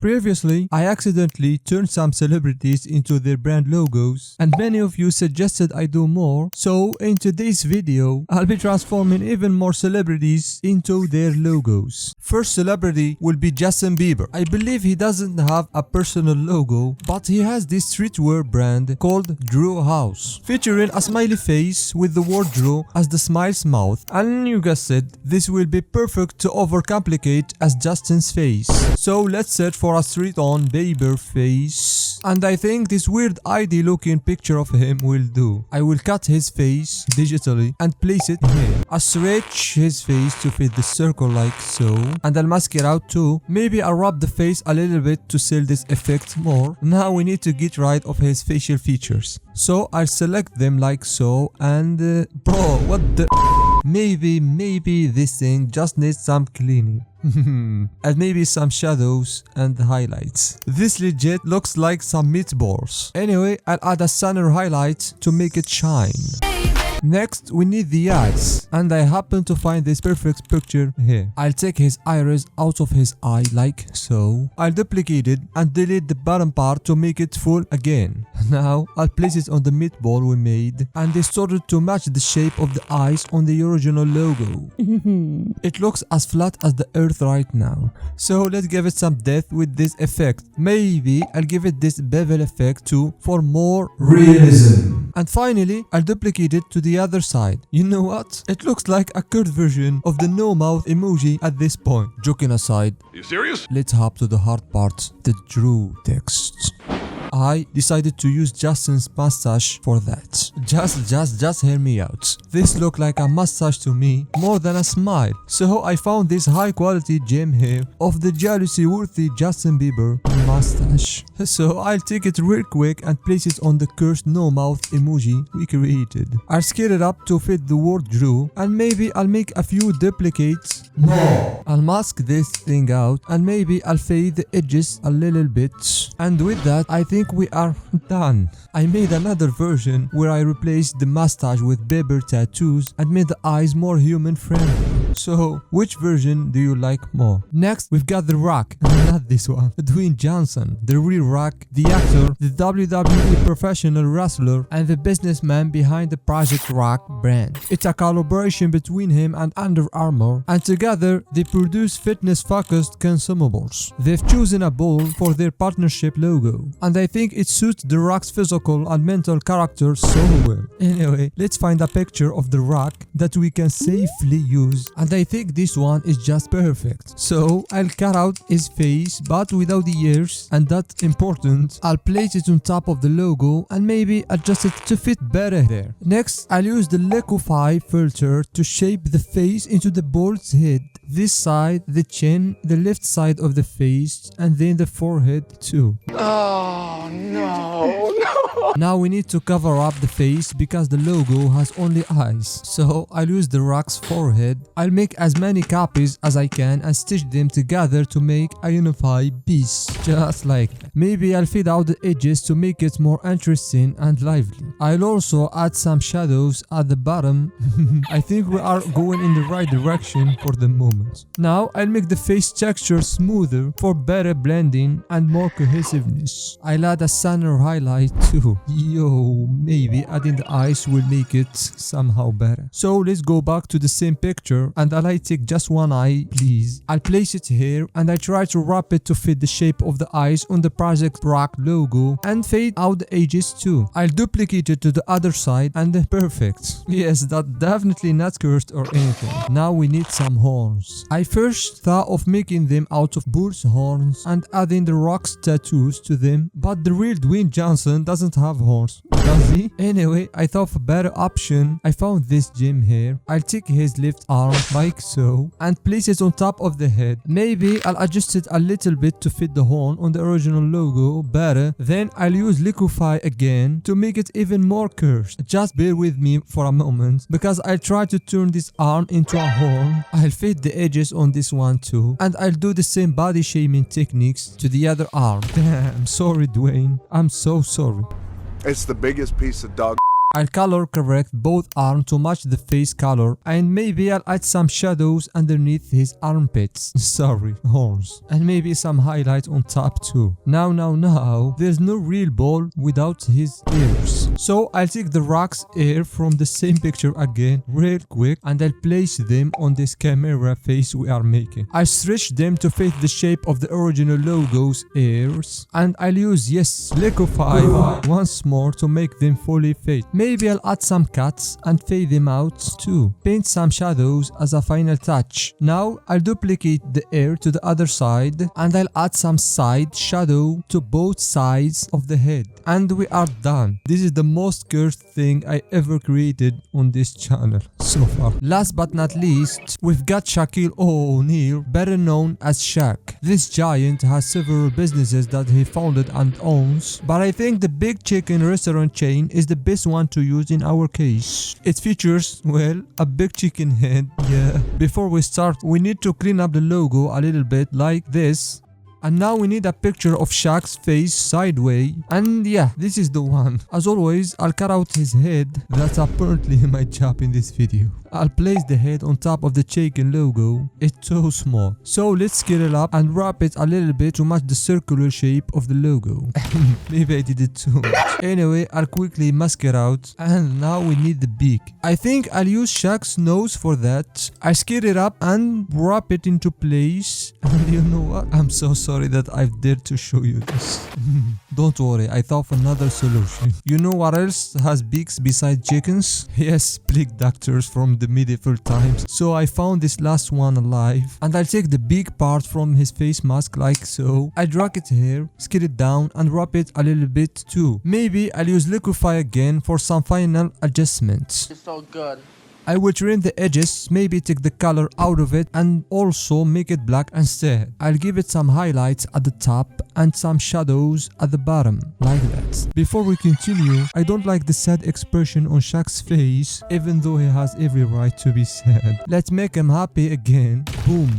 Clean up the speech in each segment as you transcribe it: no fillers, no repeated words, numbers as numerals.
Previously, I accidentally turned some celebrities into their brand logos, and many of you suggested I do more, so in today's video, I'll be transforming even more celebrities into their logos. First celebrity will be Justin Bieber. I believe he doesn't have a personal logo, but he has this streetwear brand called Drew House, featuring a smiley face with the word Drew as the smile's mouth, and you guessed it, this will be perfect to overcomplicate as Justin's face. So let's search for a street-on Bieber face, and I think this weird ID looking picture of him will do. I will cut his face digitally and place it here. I'll stretch his face to fit the circle like so, and I'll mask it out too. Maybe I'll rub the face a little bit to sell this effect more. Now we need to get rid of his facial features, so I'll select them like so, and bro, what the maybe this thing just needs some cleaning. And maybe some shadows and highlights. This legit looks like some meatballs. Anyway, I'll add a center highlight to make it shine. Next, we need the eyes, and I happen to find this perfect picture here. I'll take his iris out of his eye like so. I'll duplicate it and delete the bottom part to make it full again. Now, I'll place it on the meatball we made and distort it to match the shape of the eyes on the original logo. It looks as flat as the earth right now. So let's give it some depth with this effect. Maybe I'll give it this bevel effect too for more realism. And finally, I'll duplicate it to the other side. You know what? It looks like a curved version of the no mouth emoji at this point. Joking aside, Are you serious? let's hop to the hard part, the Drew text. I decided to use Justin's mustache for that. Just hear me out. This looked like a mustache to me more than a smile. So I found this high quality gem here of the jealousy worthy Justin Bieber mustache. So I'll take it real quick and place it on the cursed no mouth emoji we created. I'll scale it up to fit the word Drew, and maybe I'll make a few duplicates. No! I'll mask this thing out, and maybe I'll fade the edges a little bit. And with that, I think we are done. I made another version where I replaced the mustache with Bieber tattoos and made the eyes more human friendly. So, which version do you like more? Next, we've got The Rock, not this one, Dwayne Johnson, the real Rock, the actor, the WWE professional wrestler, and the businessman behind the Project Rock brand. It's a collaboration between him and Under Armour, and together they produce fitness-focused consumables. They've chosen a bull for their partnership logo, and I think it suits The Rock's physical and mental character so well. Anyway, let's find a picture of The Rock that we can safely use, and I think this one is just perfect. So I'll cut out his face but without the ears, and that's important. I'll place it on top of the logo and maybe adjust it to fit better there. Next, I'll use the liquify filter to shape the face into the bull's head. This side, the chin, the left side of the face, and then the forehead too. Oh, no. Now we need to cover up the face because the logo has only eyes. So I'll use The Rock's forehead. I'll make as many copies as I can and stitch them together to make a unified piece. Just like that. Maybe I'll fade out the edges to make it more interesting and lively. I'll also add some shadows at the bottom. I think we are going in the right direction for the moment. Now I'll make the face texture smoother for better blending and more cohesiveness. I'll add a center highlight too. Yo, maybe adding the eyes will make it somehow better. So let's go back to the same picture, and I'll take just one eye, please. I'll place it here, and I try to wrap it to fit the shape of the eyes on the Project Rock logo and fade out the edges too. I'll duplicate it to the other side, and perfect. Yes, that's definitely not cursed or anything. Now we need some horns. I first thought of making them out of bull's horns and adding The Rock's tattoos to them, but the real Dwayne Johnson doesn't have horns, does he? Anyway, I thought of a better option. I found this gem here. I'll take his left arm like so and place it on top of the head. Maybe I'll adjust it a little bit to fit the horn on the original logo better. Then I'll use liquify again to make it even more cursed. Just bear with me for a moment because I'll try to turn this arm into a horn. I'll fade the edges on this one too, and I'll do the same body shaming techniques to the other arm. Damn, sorry Dwayne, I'm so sorry. It's the biggest piece of dog I'll color correct both arms to match the face color, and maybe I'll add some shadows underneath his armpits. Sorry, horns. And maybe some highlight on top too. Now, there's no real ball without his ears. So I'll take the rock's ear from the same picture again real quick, and I'll place them on this camera face we are making. I'll stretch them to fit the shape of the original logo's ears, and I'll use liquify once more to make them fully fit. Maybe I'll add some cuts and fade them out too. Paint some shadows as a final touch. Now I'll duplicate the ear to the other side, and I'll add some side shadow to both sides of the head. And we are done. This is the most cursed thing I ever created on this channel so far. Last but not least, we've got Shaquille O'Neal, better known as Shaq. This giant has several businesses that he founded and owns, but I think the Big Chicken restaurant chain is the best one to use in our case. It features, well, a big chicken head. Yeah. Before we start, we need to clean up the logo a little bit like this. And now we need a picture of Shaq's face sideways, and yeah, this is the one. As always, I'll cut out his head. That's apparently my job in this video. I'll place the head on top of the chicken logo. It's so small. So let's scale it up and wrap it a little bit to match the circular shape of the logo. Maybe I did it too much. Anyway, I'll quickly mask it out, and now we need the beak. I think I'll use Shaq's nose for that. I scale it up and wrap it into place. And you know what? I'm so sorry that I've dared to show you this. Don't worry, I thought of another solution. You know what else has beaks besides chickens? Yes, plague doctors from the medieval times. So I found this last one alive, and I'll take the beak part from his face mask like so. I drag it here, scale it down, and wrap it a little bit too. Maybe I'll use liquify again for some final adjustments. It's so good. I will trim the edges, maybe take the color out of it and also make it black instead. I'll give it some highlights at the top and some shadows at the bottom, like that. Before we continue, I don't like the sad expression on Shaq's face, even though he has every right to be sad. Let's make him happy again. Boom.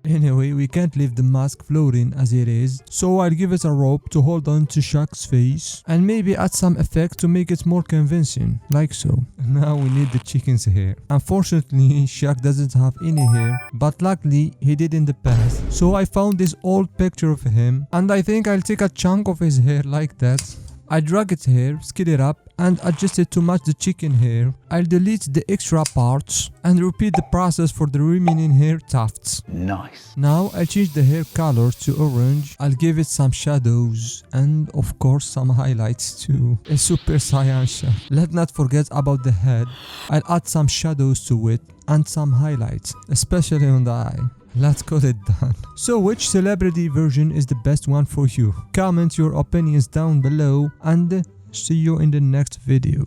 Anyway, we can't leave the mask floating as it is, so I'll give it a rope to hold on to Shaq's face and maybe add some effect to make it more convincing, like so. Now we need the chicken's hair. Unfortunately, Shaq doesn't have any hair, but luckily he did in the past. So I found this old picture of him, and I think I'll take a chunk of his hair like that. I drag it here, scale it up, and adjust it to match the chicken hair. I'll delete the extra parts and repeat the process for the remaining hair tufts. Nice. Now I'll change the hair color to orange. I'll give it some shadows and of course some highlights too. A super Saiyan shot. Let's not forget about the head. I'll add some shadows to it and some highlights, especially on the eye. Let's call it done. So which celebrity version is the best one for you? Comment your opinions down below, and see you in the next video.